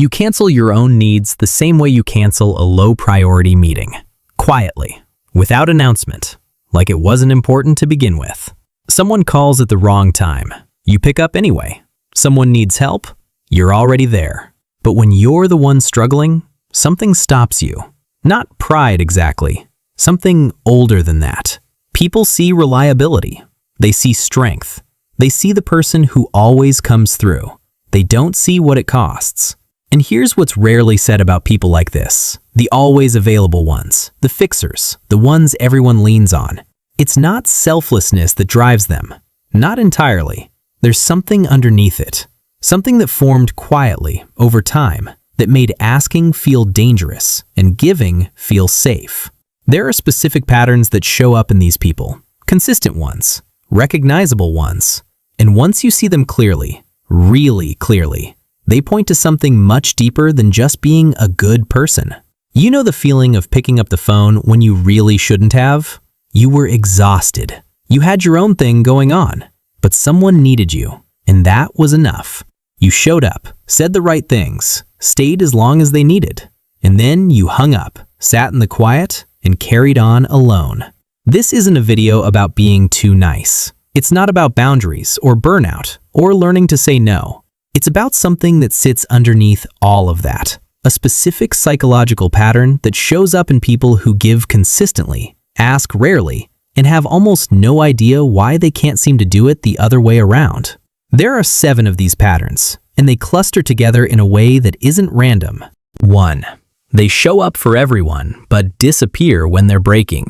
You cancel your own needs the same way you cancel a low-priority meeting. Quietly, without announcement, like it wasn't important to begin with. Someone calls at the wrong time. You pick up anyway. Someone needs help. You're already there. But when you're the one struggling, something stops you. Not pride exactly. Something older than that. People see reliability. They see strength. They see the person who always comes through. They don't see what it costs. And here's what's rarely said about people like this. The always available ones. The fixers. The ones everyone leans on. It's not selflessness that drives them. Not entirely. There's something underneath it. Something that formed quietly over time that made asking feel dangerous and giving feel safe. There are specific patterns that show up in these people. Consistent ones. Recognizable ones. And once you see them clearly, really clearly, they point to something much deeper than just being a good person. You know the feeling of picking up the phone when you really shouldn't have? You were exhausted. You had your own thing going on, but someone needed you, and that was enough. You showed up, said the right things, stayed as long as they needed, and then you hung up, sat in the quiet, and carried on alone. This isn't a video about being too nice. It's not about boundaries or burnout or learning to say no. It's about something that sits underneath all of that. A specific psychological pattern that shows up in people who give consistently, ask rarely, and have almost no idea why they can't seem to do it the other way around. There are 7 of these patterns, and they cluster together in a way that isn't random. 1. They show up for everyone, but disappear when they're breaking.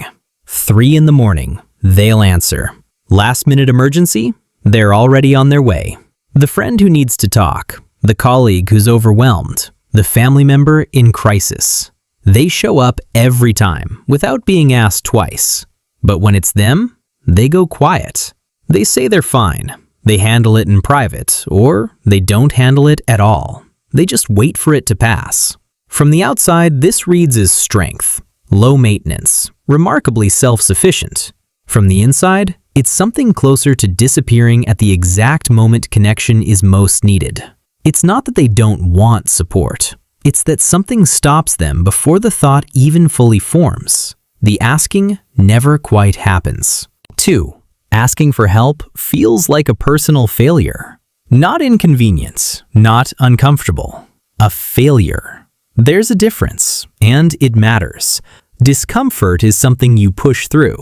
3 in the morning, they'll answer. Last-minute emergency? They're already on their way. The friend who needs to talk, the colleague who's overwhelmed, the family member in crisis. They show up every time without being asked twice. But when it's them, they go quiet. They say they're fine. They handle it in private, or they don't handle it at all. They just wait for it to pass. From the outside, this reads as strength, low maintenance, remarkably self-sufficient. From the inside, it's something closer to disappearing at the exact moment connection is most needed. It's not that they don't want support. It's that something stops them before the thought even fully forms. The asking never quite happens. 2. Asking for help feels like a personal failure. Not inconvenience, not uncomfortable. A failure. There's a difference, and it matters. Discomfort is something you push through.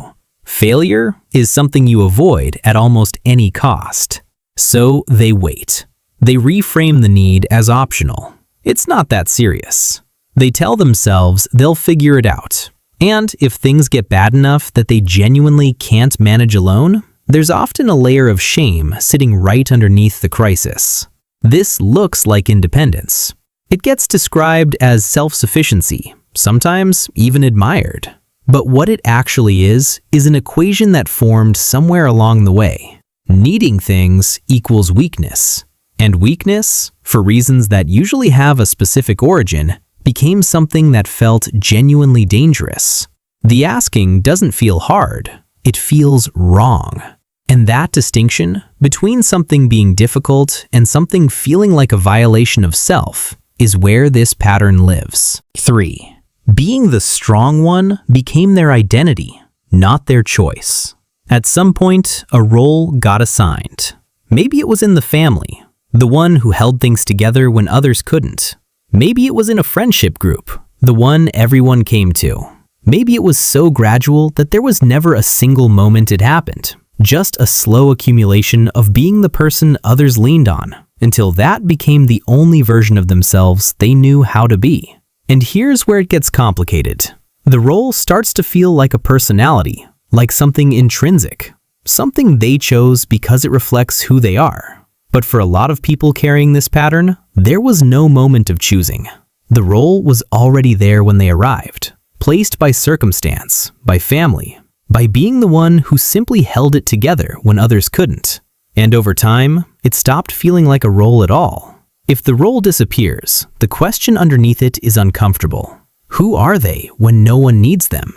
Failure is something you avoid at almost any cost. So they wait. They reframe the need as optional. It's not that serious. They tell themselves they'll figure it out. And if things get bad enough that they genuinely can't manage alone, there's often a layer of shame sitting right underneath the crisis. This looks like independence. It gets described as self-sufficiency, sometimes even admired. But what it actually is an equation that formed somewhere along the way. Needing things equals weakness. And weakness, for reasons that usually have a specific origin, became something that felt genuinely dangerous. The asking doesn't feel hard, it feels wrong. And that distinction between something being difficult and something feeling like a violation of self is where this pattern lives. 3. Being the strong one became their identity, not their choice. At some point, a role got assigned. Maybe it was in the family, the one who held things together when others couldn't. Maybe it was in a friendship group, the one everyone came to. Maybe it was so gradual that there was never a single moment it happened, just a slow accumulation of being the person others leaned on, until that became the only version of themselves they knew how to be. And here's where it gets complicated. The role starts to feel like a personality, like something intrinsic, something they chose because it reflects who they are. But for a lot of people carrying this pattern, there was no moment of choosing. The role was already there when they arrived, placed by circumstance, by family, by being the one who simply held it together when others couldn't. And over time, it stopped feeling like a role at all. If the role disappears, the question underneath it is uncomfortable. Who are they when no one needs them?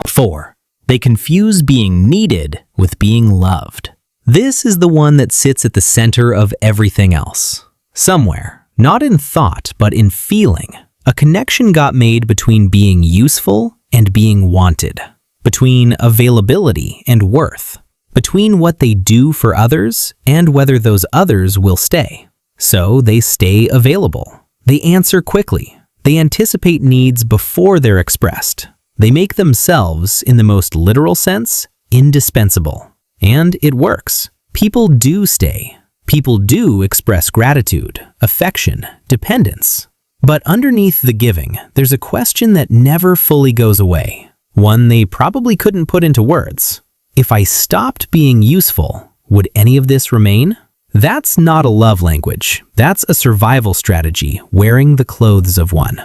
4. They confuse being needed with being loved. This is the one that sits at the center of everything else. Somewhere, Not in thought, but in feeling. A connection got made between being useful and being wanted, between availability and worth, between what they do for others and whether those others will stay. So they stay available. They answer quickly. They anticipate needs before they're expressed. They make themselves, in the most literal sense, indispensable. And it works. People do stay. People do express gratitude, affection, dependence. But underneath the giving, there's a question that never fully goes away. One they probably couldn't put into words. If I stopped being useful, would any of this remain? That's not a love language. That's a survival strategy, wearing the clothes of one.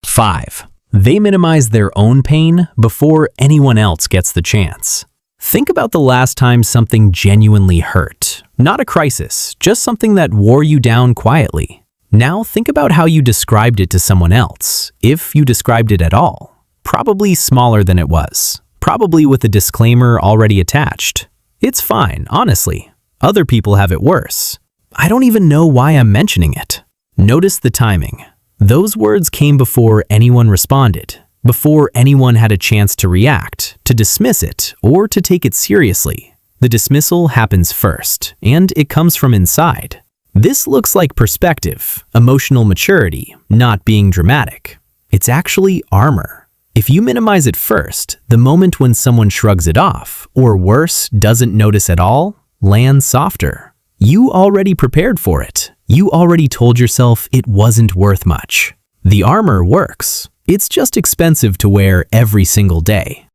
5. They minimize their own pain before anyone else gets the chance. Think about the last time something genuinely hurt. Not a crisis, just something that wore you down quietly. Now think about how you described it to someone else, if you described it at all. Probably smaller than it was. Probably with a disclaimer already attached. It's fine, honestly. Other people have it worse. I don't even know why I'm mentioning it. Notice the timing. Those words came before anyone responded, before anyone had a chance to react, to dismiss it, or to take it seriously. The dismissal happens first, and it comes from inside. This looks like perspective, emotional maturity, not being dramatic. It's actually armor. If you minimize it first, the moment when someone shrugs it off, or worse, doesn't notice at all, lands softer. You already prepared for it. You already told yourself it wasn't worth much. The armor works. It's just expensive to wear every single day.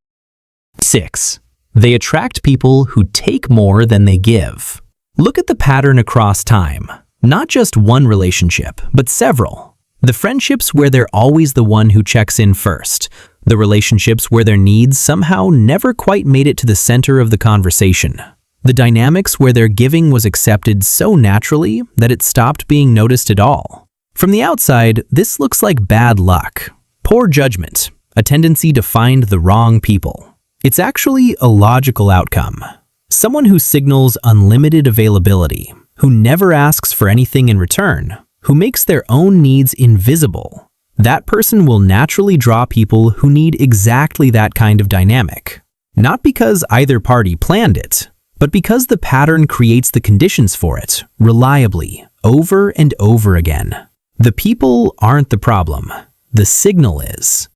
6. They attract people who take more than they give. Look at the pattern across time. Not just one relationship, but several. The friendships where they're always the one who checks in first. The relationships where their needs somehow never quite made it to the center of the conversation. The dynamics where their giving was accepted so naturally that it stopped being noticed at all. From the outside, this looks like bad luck, poor judgment, a tendency to find the wrong people. It's actually a logical outcome. Someone who signals unlimited availability, who never asks for anything in return, who makes their own needs invisible. That person will naturally draw people who need exactly that kind of dynamic. Not because either party planned it, but because the pattern creates the conditions for it, reliably, over and over again. The people aren't the problem. The signal is.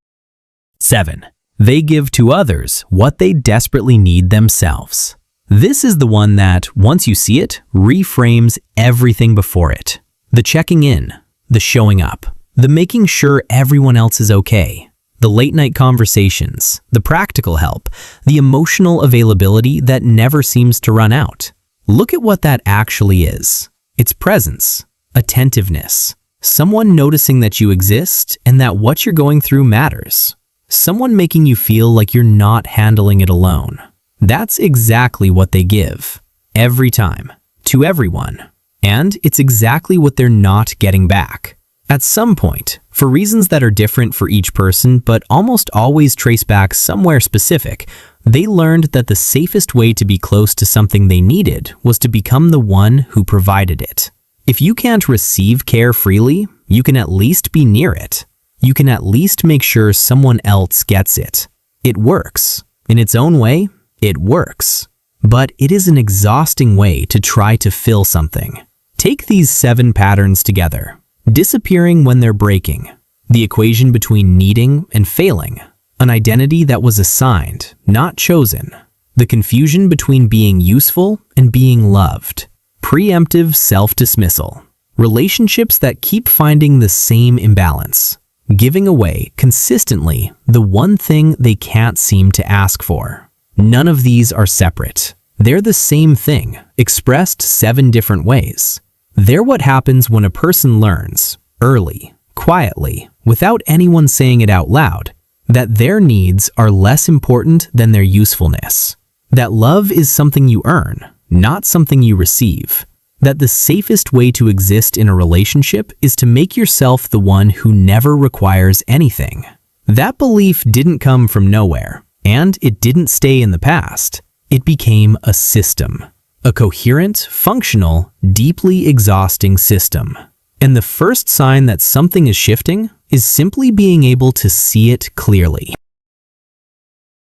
7. They give to others what they desperately need themselves. This is the one that, once you see it, reframes everything before it. The checking in, the showing up, the making sure everyone else is okay, the late-night conversations, the practical help, the emotional availability that never seems to run out. Look at what that actually is. It's presence, attentiveness, someone noticing that you exist and that what you're going through matters. Someone making you feel like you're not handling it alone. That's exactly what they give, every time, to everyone. And it's exactly what they're not getting back. At some point, for reasons that are different for each person but almost always trace back somewhere specific, they learned that the safest way to be close to something they needed was to become the one who provided it. If you can't receive care freely, you can at least be near it. You can at least make sure someone else gets it. It works. In its own way, it works. But it is an exhausting way to try to fill something. Take these 7 patterns together. Disappearing when they're breaking. The equation between needing and failing. An identity that was assigned, not chosen. The confusion between being useful and being loved. Preemptive self-dismissal. Relationships that keep finding the same imbalance. Giving away consistently the one thing they can't seem to ask for. None of these are separate. They're the same thing, expressed 7 different ways. They're what happens when a person learns, early, quietly, without anyone saying it out loud, that their needs are less important than their usefulness. That love is something you earn, not something you receive. That the safest way to exist in a relationship is to make yourself the one who never requires anything. That belief didn't come from nowhere, and it didn't stay in the past. It became a system. A coherent, functional, deeply exhausting system. And the first sign that something is shifting is simply being able to see it clearly.